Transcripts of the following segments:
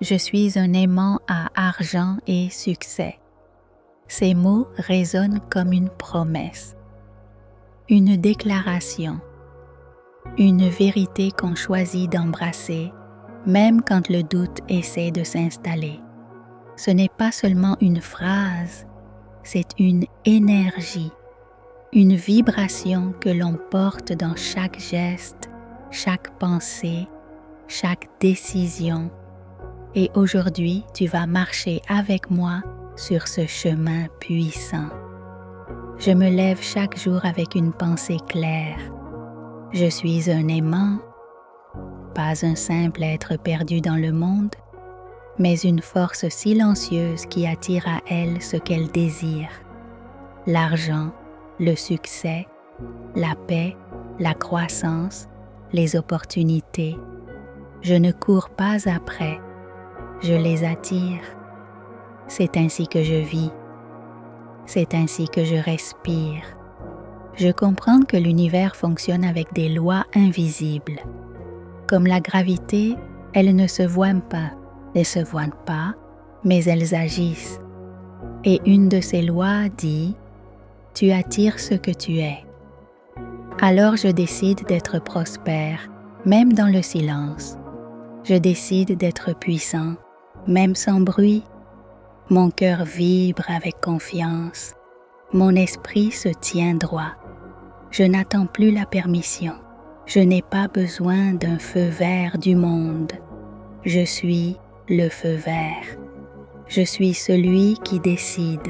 Je suis un aimant à argent et succès. Ces mots résonnent comme une promesse, une déclaration, une vérité qu'on choisit d'embrasser, même quand le doute essaie de s'installer. Ce n'est pas seulement une phrase, c'est une énergie, une vibration que l'on porte dans chaque geste, chaque pensée, chaque décision. Et aujourd'hui, tu vas marcher avec moi sur ce chemin puissant. Je me lève chaque jour avec une pensée claire. Je suis un aimant, pas un simple être perdu dans le monde, mais une force silencieuse qui attire à elle ce qu'elle désire. L'argent, le succès, la paix, la croissance, les opportunités. Je ne cours pas après, je les attire. C'est ainsi que je vis. C'est ainsi que je respire. Je comprends que l'univers fonctionne avec des lois invisibles. Comme la gravité, elles ne se voient pas, mais elles agissent. Et une de ces lois dit « Tu attires ce que tu es ». Alors je décide d'être prospère, même dans le silence. Je décide d'être puissant, même sans bruit. Mon cœur vibre avec confiance. Mon esprit se tient droit. Je n'attends plus la permission. Je n'ai pas besoin d'un feu vert du monde. Je suis le feu vert. Je suis celui qui décide.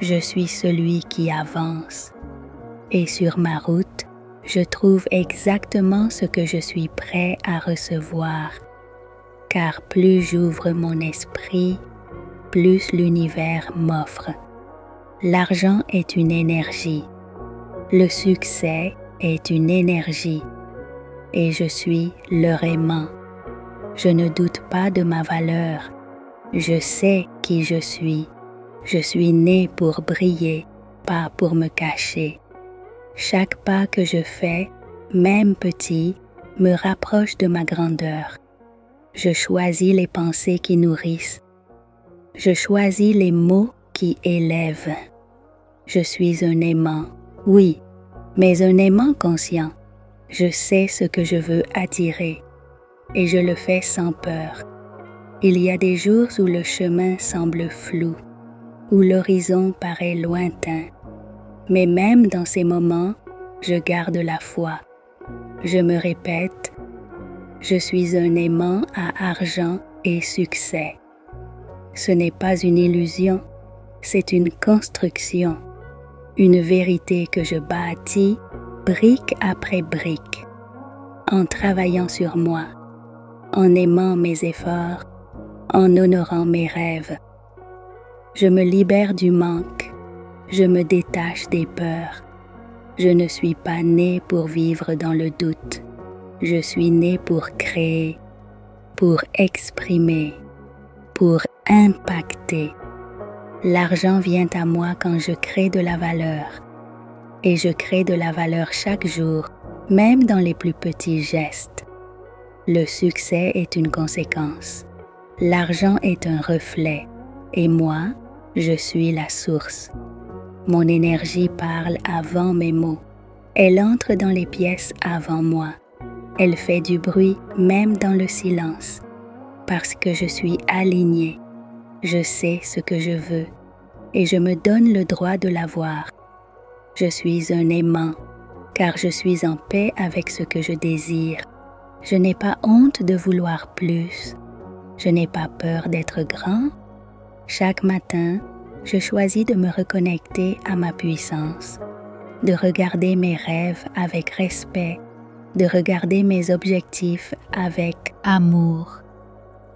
Je suis celui qui avance. Et sur ma route, je trouve exactement ce que je suis prêt à recevoir. Car plus j'ouvre mon esprit, plus l'univers m'offre. L'argent est une énergie. Le succès est une énergie. Et je suis leur aimant. Je ne doute pas de ma valeur. Je sais qui je suis. Je suis né pour briller, pas pour me cacher. Chaque pas que je fais, même petit, me rapproche de ma grandeur. Je choisis les pensées qui nourrissent. Je choisis les mots qui élèvent. Je suis un aimant, oui, mais un aimant conscient. Je sais ce que je veux attirer et je le fais sans peur. Il y a des jours où le chemin semble flou, où l'horizon paraît lointain. Mais même dans ces moments, je garde la foi. Je me répète, je suis un aimant à argent et succès. Ce n'est pas une illusion, c'est une construction, une vérité que je bâtis brique après brique, en travaillant sur moi, en aimant mes efforts, en honorant mes rêves. Je me libère du manque, je me détache des peurs. Je ne suis pas né pour vivre dans le doute. Je suis né pour créer, pour exprimer, pour impacter. L'argent vient à moi quand je crée de la valeur. Et je crée de la valeur chaque jour, même dans les plus petits gestes. Le succès est une conséquence. L'argent est un reflet. Et moi, je suis la source. Mon énergie parle avant mes mots. Elle entre dans les pièces avant moi. Elle fait du bruit même dans le silence. Parce que je suis alignée. Je sais ce que je veux et je me donne le droit de l'avoir. Je suis un aimant car je suis en paix avec ce que je désire. Je n'ai pas honte de vouloir plus. Je n'ai pas peur d'être grand. Chaque matin, je choisis de me reconnecter à ma puissance, de regarder mes rêves avec respect, de regarder mes objectifs avec amour.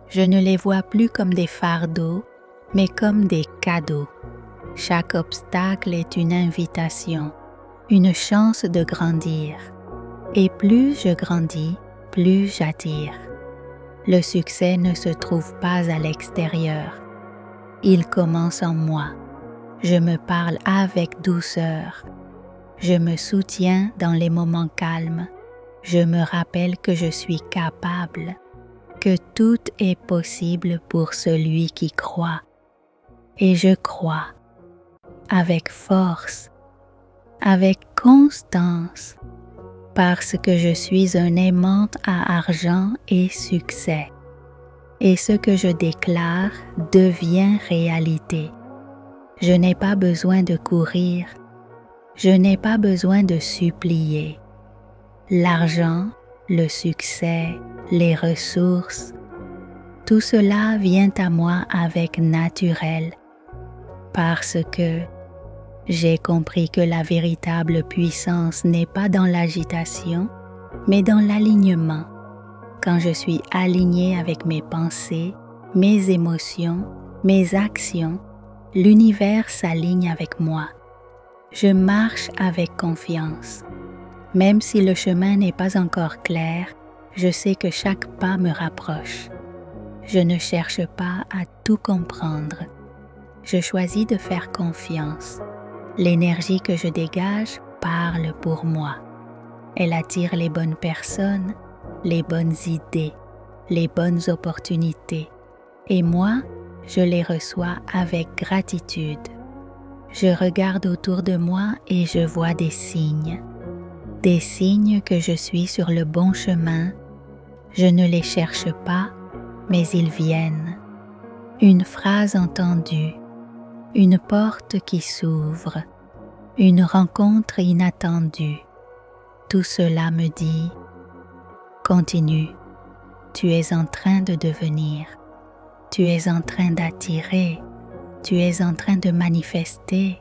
Je ne les vois plus comme des fardeaux, mais comme des cadeaux. Chaque obstacle est une invitation, une chance de grandir. Et plus je grandis, plus j'attire. Le succès ne se trouve pas à l'extérieur. Il commence en moi. Je me parle avec douceur. Je me soutiens dans les moments calmes. Je me rappelle que je suis capable. que tout est possible pour celui qui croit. Et je crois, avec force, avec constance, parce que je suis un aimant à argent et succès. Et ce que je déclare devient réalité. Je n'ai pas besoin de courir, je n'ai pas besoin de supplier. L'argent, le succès, les ressources, tout cela vient à moi avec naturel, parce que j'ai compris que la véritable puissance n'est pas dans l'agitation, mais dans l'alignement. Quand je suis aligné avec mes pensées, mes émotions, mes actions, l'univers s'aligne avec moi. Je marche avec confiance. Même si le chemin n'est pas encore clair, je sais que chaque pas me rapproche. Je ne cherche pas à tout comprendre. Je choisis de faire confiance. L'énergie que je dégage parle pour moi. Elle attire les bonnes personnes, les bonnes idées, les bonnes opportunités. Et moi, je les reçois avec gratitude. Je regarde autour de moi et je vois des signes. Des signes que je suis sur le bon chemin. Je ne les cherche pas, mais ils viennent. Une phrase entendue, une porte qui s'ouvre, une rencontre inattendue. Tout cela me dit « Continue, tu es en train de devenir, tu es en train d'attirer, tu es en train de manifester. »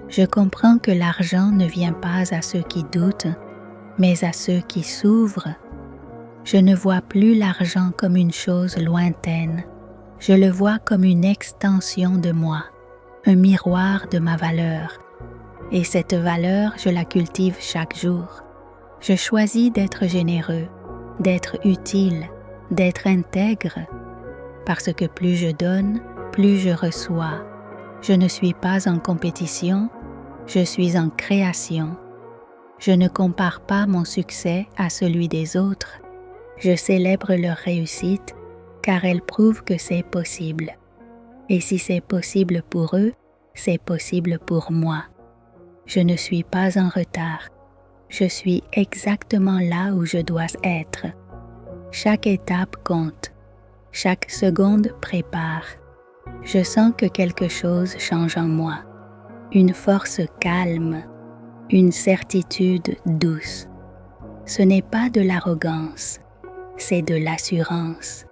Je comprends que l'argent ne vient pas à ceux qui doutent, mais à ceux qui s'ouvrent. Je ne vois plus l'argent comme une chose lointaine, je le vois comme une extension de moi, un miroir de ma valeur. Et cette valeur, je la cultive chaque jour. Je choisis d'être généreux, d'être utile, d'être intègre, parce que plus je donne, plus je reçois. Je ne suis pas en compétition, je suis en création. Je ne compare pas mon succès à celui des autres. Je célèbre leur réussite car elles prouvent que c'est possible. Et si c'est possible pour eux, c'est possible pour moi. Je ne suis pas en retard. Je suis exactement là où je dois être. Chaque étape compte. Chaque seconde prépare. Je sens que quelque chose change en moi. Une force calme, une certitude douce. Ce n'est pas de l'arrogance, c'est de l'assurance.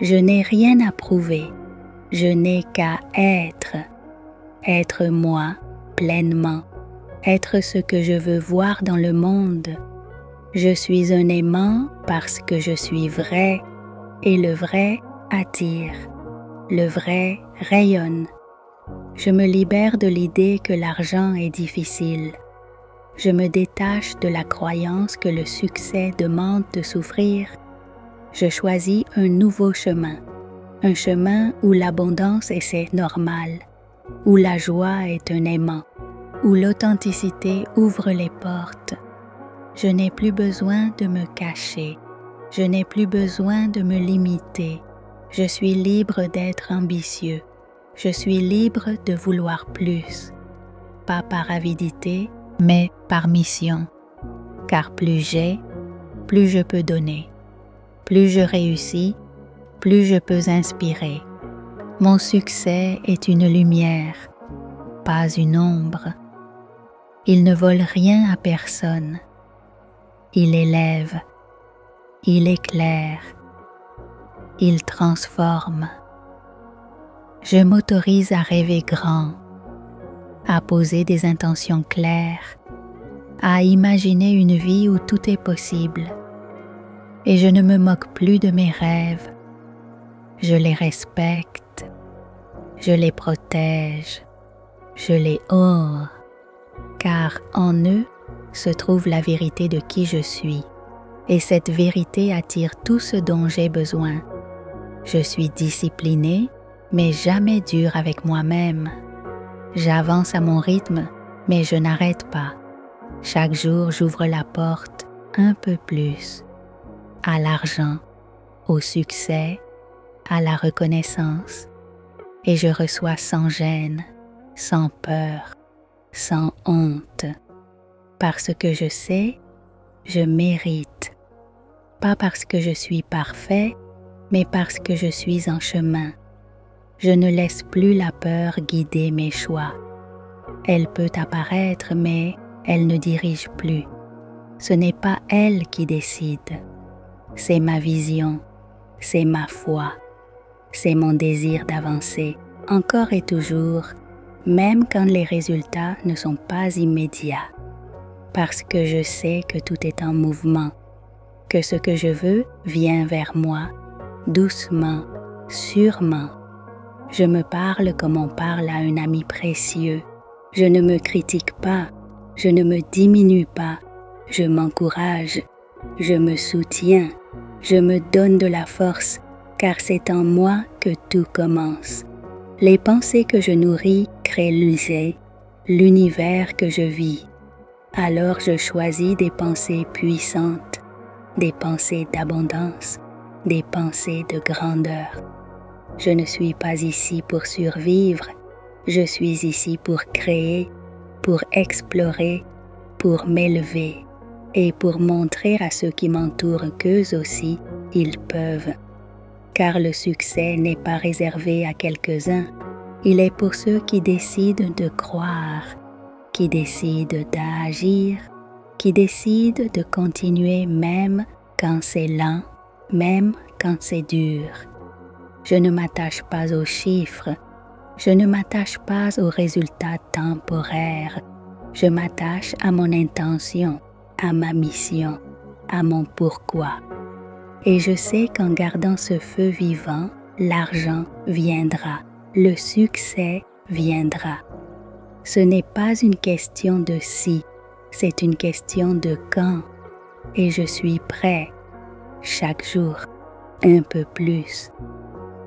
Je n'ai rien à prouver, je n'ai qu'à être. Être moi pleinement, être ce que je veux voir dans le monde. Je suis un aimant parce que je suis vrai, et le vrai attire, le vrai rayonne. Je me libère de l'idée que l'argent est difficile. Je me détache de la croyance que le succès demande de souffrir. Je choisis un nouveau chemin, un chemin où l'abondance est normal, où la joie est un aimant, où l'authenticité ouvre les portes. Je n'ai plus besoin de me cacher, je n'ai plus besoin de me limiter. Je suis libre d'être ambitieux, je suis libre de vouloir plus, pas par avidité, mais par mission. Car plus j'ai, plus je peux donner. Plus je réussis, plus je peux inspirer. Mon succès est une lumière, pas une ombre. Il ne vole rien à personne. Il élève, il éclaire, il transforme. Je m'autorise à rêver grand, à poser des intentions claires, à imaginer une vie où tout est possible. Et je ne me moque plus de mes rêves. Je les respecte, je les protège, je les honore, car en eux se trouve la vérité de qui je suis, et cette vérité attire tout ce dont j'ai besoin. Je suis disciplinée, mais jamais dure avec moi-même. J'avance à mon rythme, mais je n'arrête pas. Chaque jour, j'ouvre la porte un peu plus à l'argent, au succès, à la reconnaissance, et je reçois sans gêne, sans peur, sans honte, parce que je sais, je mérite, pas parce que je suis parfait, mais parce que je suis en chemin. Je ne laisse plus la peur guider mes choix. Elle peut apparaître, mais elle ne dirige plus. Ce n'est pas elle qui décide. C'est ma vision, c'est ma foi, c'est mon désir d'avancer encore et toujours, même quand les résultats ne sont pas immédiats. Parce que je sais que tout est en mouvement, que ce que je veux vient vers moi, doucement, sûrement. Je me parle comme on parle à un ami précieux. Je ne me critique pas, je ne me diminue pas, je m'encourage, je me soutiens, je me donne de la force, car c'est en moi que tout commence. Les pensées que je nourris créent l'univers que je vis. Alors je choisis des pensées puissantes, des pensées d'abondance, des pensées de grandeur. Je ne suis pas ici pour survivre, je suis ici pour créer, pour explorer, pour m'élever et pour montrer à ceux qui m'entourent qu'eux aussi, ils peuvent. Car le succès n'est pas réservé à quelques-uns, il est pour ceux qui décident de croire, qui décident d'agir, qui décident de continuer même quand c'est lent, même quand c'est dur. Je ne m'attache pas aux chiffres, je ne m'attache pas aux résultats temporaires, je m'attache à mon intention, à ma mission, à mon pourquoi. Et je sais qu'en gardant ce feu vivant, l'argent viendra, le succès viendra. Ce n'est pas une question de si, c'est une question de quand. Et je suis prêt, chaque jour, un peu plus.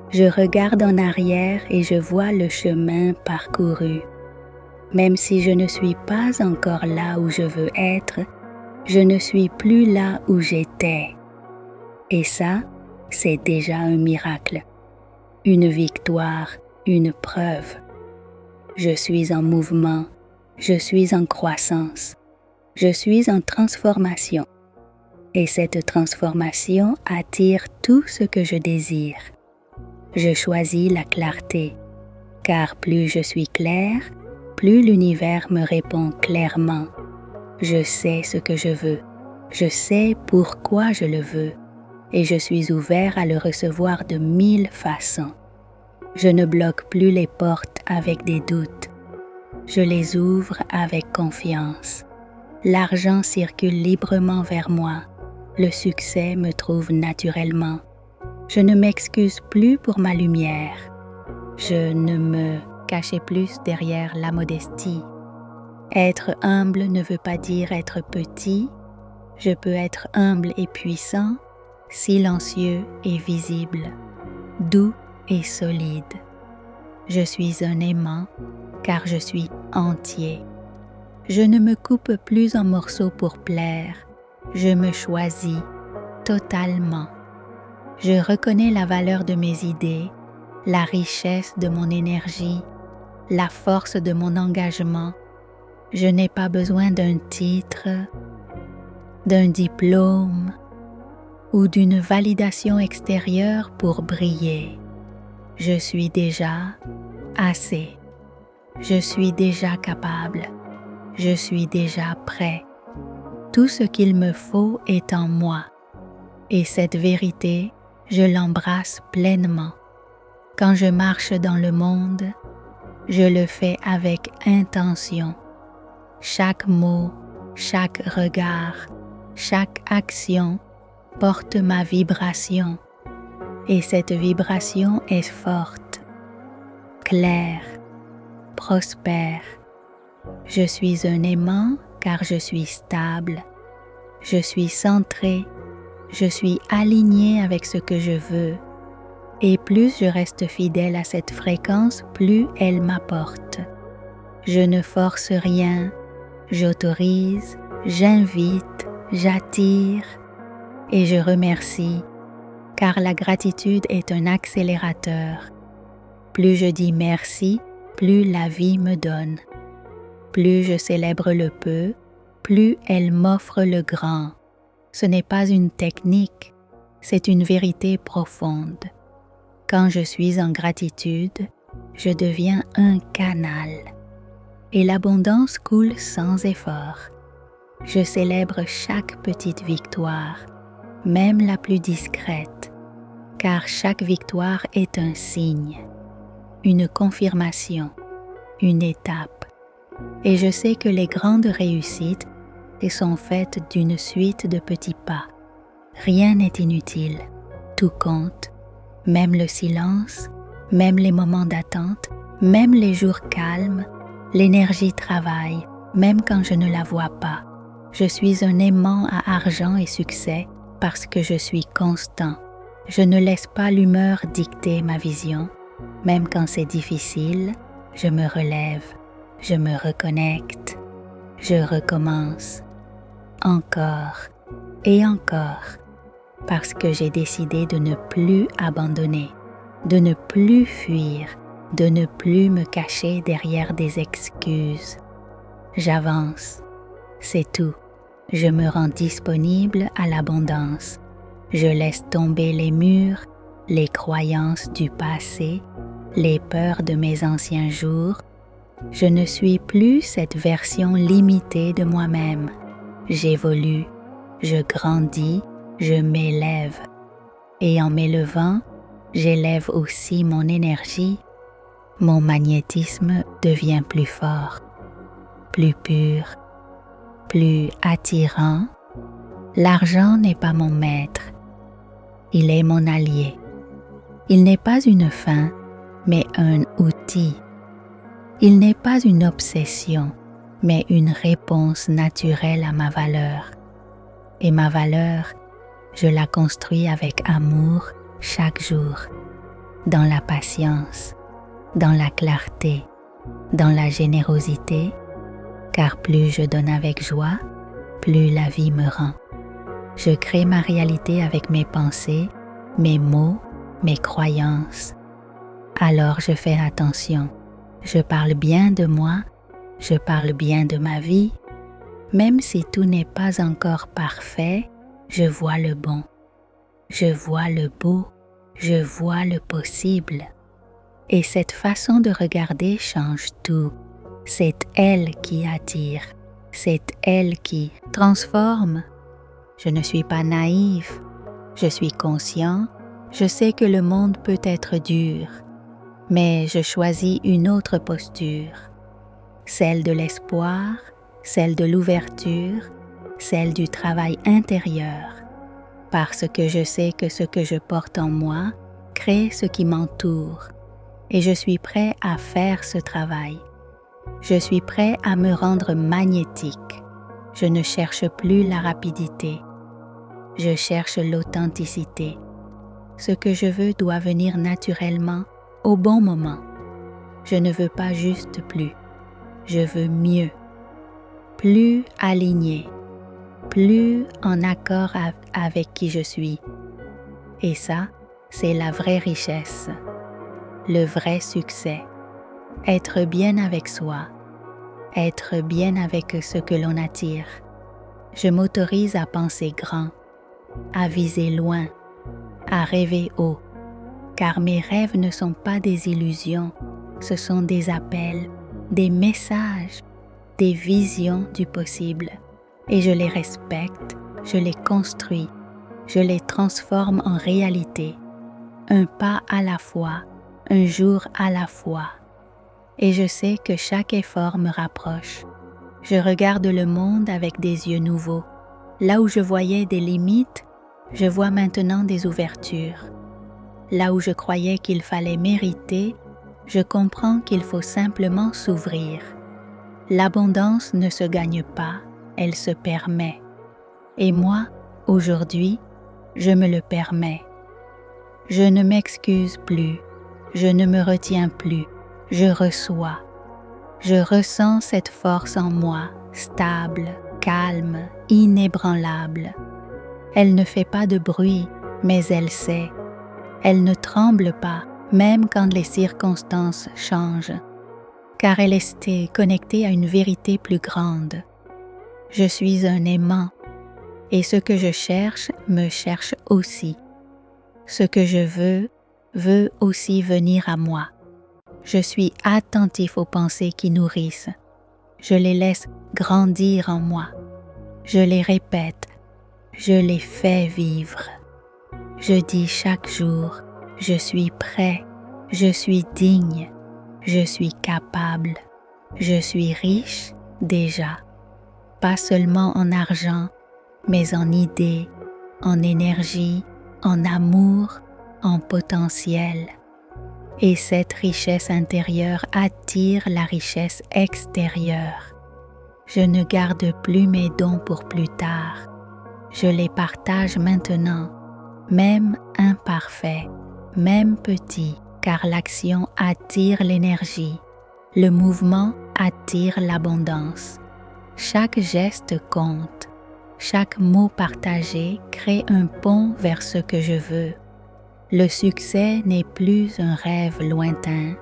Je regarde en arrière et je vois le chemin parcouru. Même si je ne suis pas encore là où je veux être, je ne suis plus là où j'étais. Et ça, c'est déjà un miracle, une victoire, une preuve. Je suis en mouvement, je suis en croissance, je suis en transformation. Et cette transformation attire tout ce que je désire. Je choisis la clarté, car plus je suis clair, plus l'univers me répond clairement. Je sais ce que je veux, je sais pourquoi je le veux, et je suis ouvert à le recevoir de 1000 façons. Je ne bloque plus les portes avec des doutes, je les ouvre avec confiance. L'argent circule librement vers moi, le succès me trouve naturellement. Je ne m'excuse plus pour ma lumière. Je ne me cache plus derrière la modestie. Être humble ne veut pas dire être petit. Je peux être humble et puissant, silencieux et visible, doux et solide. Je suis un aimant car je suis entier. Je ne me coupe plus en morceaux pour plaire. Je me choisis totalement. Je reconnais la valeur de mes idées, la richesse de mon énergie, la force de mon engagement. Je n'ai pas besoin d'un titre, d'un diplôme ou d'une validation extérieure pour briller. Je suis déjà assez. Je suis déjà capable. Je suis déjà prêt. Tout ce qu'il me faut est en moi. Et cette vérité, je l'embrasse pleinement. Quand je marche dans le monde, je le fais avec intention. Chaque mot, chaque regard, chaque action porte ma vibration. Et cette vibration est forte, claire, prospère. Je suis un aimant car je suis stable. Je suis centré. Je suis aligné avec ce que je veux. Et plus je reste fidèle à cette fréquence, plus elle m'apporte. Je ne force rien. J'autorise, j'invite, j'attire et je remercie car la gratitude est un accélérateur. Plus je dis merci, plus la vie me donne. Plus je célèbre le peu, plus elle m'offre le grand. Ce n'est pas une technique, c'est une vérité profonde. Quand je suis en gratitude, je deviens un canal. Et l'abondance coule sans effort. Je célèbre chaque petite victoire, même la plus discrète, car chaque victoire est un signe, une confirmation, une étape. Et je sais que les grandes réussites sont faites d'une suite de petits pas. Rien n'est inutile, tout compte, même le silence, même les moments d'attente, même les jours calmes, l'énergie travaille, même quand je ne la vois pas. Je suis un aimant à argent et succès parce que je suis constant. Je ne laisse pas l'humeur dicter ma vision. Même quand c'est difficile, je me relève, je me reconnecte, je recommence. Encore et encore, parce que j'ai décidé de ne plus abandonner, de ne plus fuir, de ne plus me cacher derrière des excuses. J'avance, c'est tout. Je me rends disponible à l'abondance. Je laisse tomber les murs, les croyances du passé, les peurs de mes anciens jours. Je ne suis plus cette version limitée de moi-même. J'évolue, je grandis, je m'élève. Et en m'élevant, j'élève aussi mon énergie. Mon magnétisme devient plus fort, plus pur, plus attirant. L'argent n'est pas mon maître, il est mon allié. Il n'est pas une fin, mais un outil. Il n'est pas une obsession, mais une réponse naturelle à ma valeur. Et ma valeur, je la construis avec amour chaque jour, dans la patience, dans la clarté, dans la générosité, car plus je donne avec joie, plus la vie me rend. Je crée ma réalité avec mes pensées, mes mots, mes croyances. Alors je fais attention. Je parle bien de moi, je parle bien de ma vie. Même si tout n'est pas encore parfait, je vois le bon. Je vois le beau, je vois le possible. Et cette façon de regarder change tout. C'est elle qui attire, c'est elle qui transforme. Je ne suis pas naïf, je suis conscient, je sais que le monde peut être dur, mais je choisis une autre posture, celle de l'espoir, celle de l'ouverture, celle du travail intérieur, parce que je sais que ce que je porte en moi crée ce qui m'entoure, et je suis prêt à faire ce travail. Je suis prêt à me rendre magnétique. Je ne cherche plus la rapidité. Je cherche l'authenticité. Ce que je veux doit venir naturellement, au bon moment. Je ne veux pas juste plus. Je veux mieux. Plus aligné. Plus en accord avec qui je suis. Et ça, c'est la vraie richesse. Le vrai succès. Être bien avec soi. Être bien avec ce que l'on attire. Je m'autorise à penser grand, à viser loin, à rêver haut, car mes rêves ne sont pas des illusions, ce sont des appels, des messages, des visions du possible. Et je les respecte, je les construis, je les transforme en réalité, un pas à la fois, un jour à la fois. Et je sais que chaque effort me rapproche. Je regarde le monde avec des yeux nouveaux. Là où je voyais des limites, je vois maintenant des ouvertures. Là où je croyais qu'il fallait mériter, je comprends qu'il faut simplement s'ouvrir. L'abondance ne se gagne pas, elle se permet. Et moi, aujourd'hui, je me le permets. Je ne m'excuse plus, je ne me retiens plus. Je reçois, je ressens cette force en moi, stable, calme, inébranlable. Elle ne fait pas de bruit, mais elle sait. Elle ne tremble pas, même quand les circonstances changent, car elle est connectée à une vérité plus grande. Je suis un aimant, et ce que je cherche me cherche aussi. Ce que je veut aussi venir à moi. Je suis attentif aux pensées qui nourrissent. Je les laisse grandir en moi. Je les répète. Je les fais vivre. Je dis chaque jour, je suis prêt, je suis digne, je suis capable, je suis riche déjà, pas seulement en argent, mais en idées, en énergie, en amour, en potentiel. Et cette richesse intérieure attire la richesse extérieure. Je ne garde plus mes dons pour plus tard. Je les partage maintenant, même imparfaits, même petits, car l'action attire l'énergie. Le mouvement attire l'abondance. Chaque geste compte. Chaque mot partagé crée un pont vers ce que je veux. Le succès n'est plus un rêve lointain.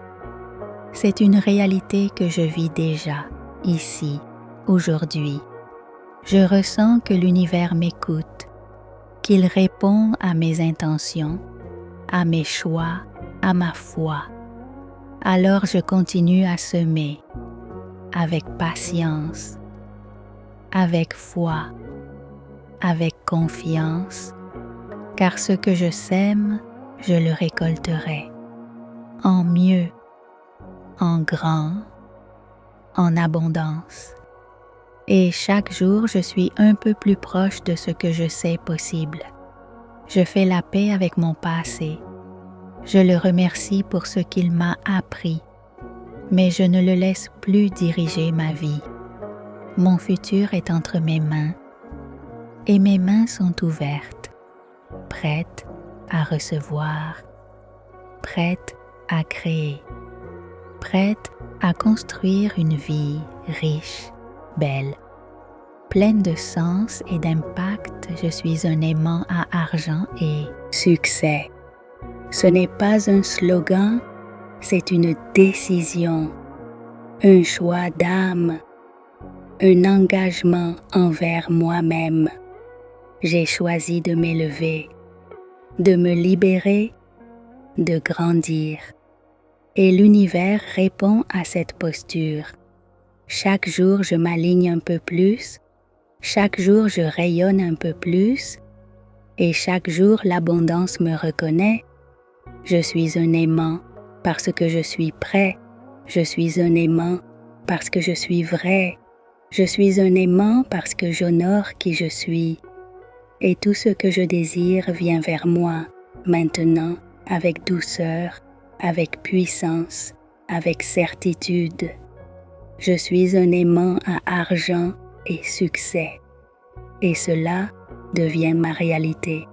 C'est une réalité que je vis déjà, ici, aujourd'hui. Je ressens que l'univers m'écoute, qu'il répond à mes intentions, à mes choix, à ma foi. Alors je continue à semer, avec patience, avec foi, avec confiance, car ce que je sème, je le récolterai, en mieux, en grand, en abondance. Et chaque jour, je suis un peu plus proche de ce que je sais possible. Je fais la paix avec mon passé. Je le remercie pour ce qu'il m'a appris, mais je ne le laisse plus diriger ma vie. Mon futur est entre mes mains, et mes mains sont ouvertes, prêtes à recevoir, prêtes à créer, prêtes à construire une vie riche, belle, pleine de sens et d'impact. Je suis un aimant à argent et succès. Ce n'est pas un slogan, c'est une décision, un choix d'âme, un engagement envers moi-même. J'ai choisi de m'élever, de me libérer, de grandir. Et l'univers répond à cette posture. Chaque jour, je m'aligne un peu plus, chaque jour, je rayonne un peu plus, et chaque jour, l'abondance me reconnaît. Je suis un aimant parce que je suis prêt. Je suis un aimant parce que je suis vrai. Je suis un aimant parce que j'honore qui je suis. Et tout ce que je désire vient vers moi, maintenant, avec douceur, avec puissance, avec certitude. Je suis un aimant à argent et succès. Et cela devient ma réalité.